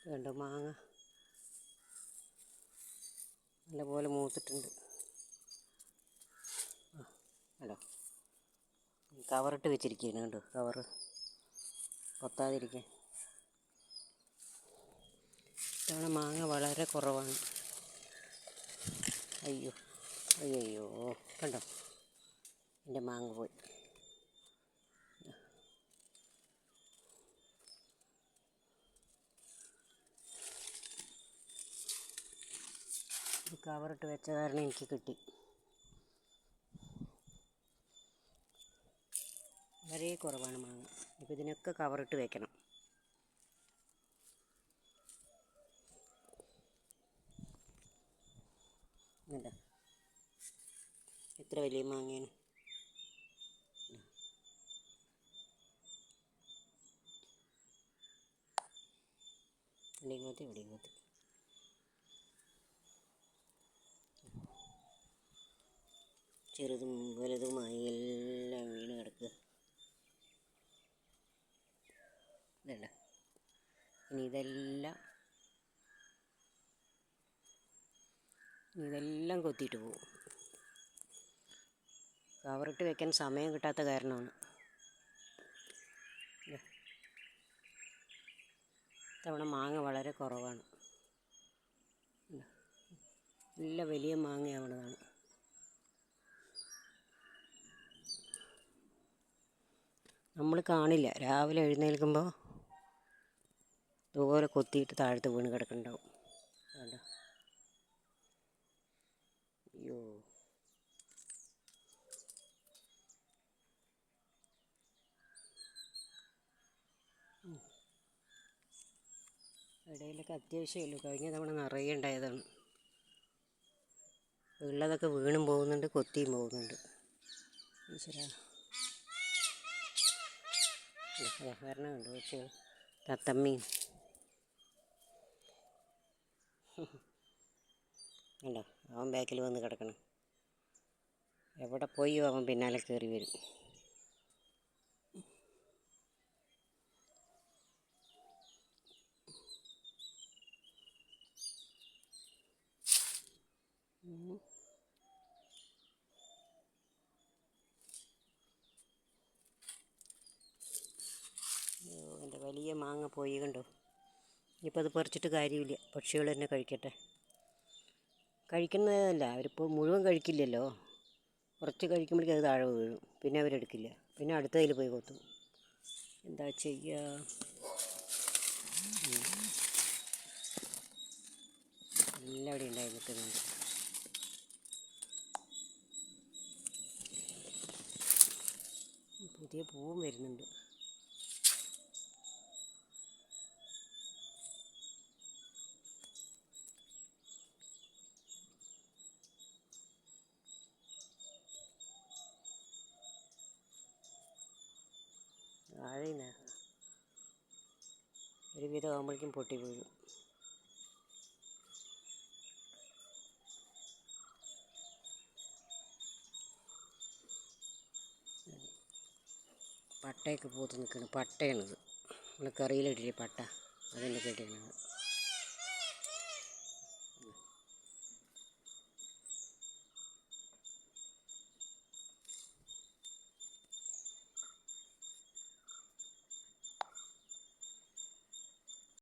കണ്ടോ മാങ്ങ നല്ലപോലെ മൂത്തിട്ടുണ്ട്. കണ്ടോ കവറിട്ട് വെച്ചിരിക്കുകയാണ്. കണ്ടോ കവറ് കൊത്താതിരിക്കാൻ. ഇത്തവണ മാങ്ങ വളരെ കുറവാണ്. അയ്യോ അയ്യോ കണ്ടോ എൻ്റെ മാങ്ങ പോയി. കവറിട്ട് വെച്ച കാരണം എനിക്ക് കിട്ടി. വളരെ കുറവാണ് മാങ്ങ. ഇപ്പോൾ ഇതിനൊക്കെ കവറിട്ട് വെക്കണം. കണ്ടോ എത്ര വലിയ മാങ്ങയാണ്. ഇവിടെയും കൊത്തി ചെറുതും വലുതുമായി എല്ലാം വീണ് കിടക്കുക. ഇതല്ല ഇനി ഇതെല്ലാം കൊത്തിയിട്ട് പോകും. കവറിട്ട് വെക്കാൻ സമയം കിട്ടാത്ത കാരണമാണ്. ഇത്തവണ മാങ്ങ വളരെ കുറവാണ്. നല്ല വലിയ മാങ്ങയാവുന്നതാണ്. നമ്മൾ കാണില്ല. രാവിലെ എഴുന്നേൽക്കുമ്പോൾ ഇതുപോലെ കൊത്തിയിട്ട് താഴത്ത് വീണ് കിടക്കുന്നുണ്ടാവും. കണ്ടോ അയ്യോ ഇടയിലൊക്കെ അത്യാവശ്യമല്ലോ. കഴിഞ്ഞ തവണ നിറയെ ഉണ്ടായതാണ്. ഉള്ളതൊക്കെ വീണും പോകുന്നുണ്ട്, കൊത്തിയും പോകുന്നുണ്ട്. ഈശ്വരാ വരണമുണ്ട് പക്ഷേ തത്തമ്മയും കണ്ടോ അവൻ ബാക്കിൽ വന്ന് കിടക്കണം. എവിടെ പോയി അവൻ പിന്നാലെ കയറി വരും. എൻ്റെ വലിയ മാങ്ങ പോയി കണ്ടോ. ഇനിയിപ്പോൾ അത് പറിച്ചിട്ട് കാര്യമില്ല. പക്ഷികൾ തന്നെ കഴിക്കട്ടെ. കഴിക്കുന്നതല്ല, അവരിപ്പോൾ മുഴുവൻ കഴിക്കില്ലല്ലോ. കുറച്ച് കഴിക്കുമ്പോഴേക്കും അത് താഴെ വീഴും. പിന്നെ അവരെടുക്കില്ല. പിന്നെ അടുത്തതിൽ പോയി കൊത്തും. എന്താ ചെയ്യുക. എല്ലാവിടെയും ഉണ്ടായി നിൽക്കുന്നുണ്ട്. പുതിയ പൂവും വരുന്നുണ്ട്. താഴെയില്ല, ഒരുവിധം ആകുമ്പോഴേക്കും പൊട്ടി വീഴും. പട്ടയൊക്കെ പൂത്ത് നിൽക്കണം. പട്ടയാണിത്. നമ്മൾ കറിയിലിട്ടില്ലേ പട്ട, അതിൻ്റെ കെട്ടിയാണ്.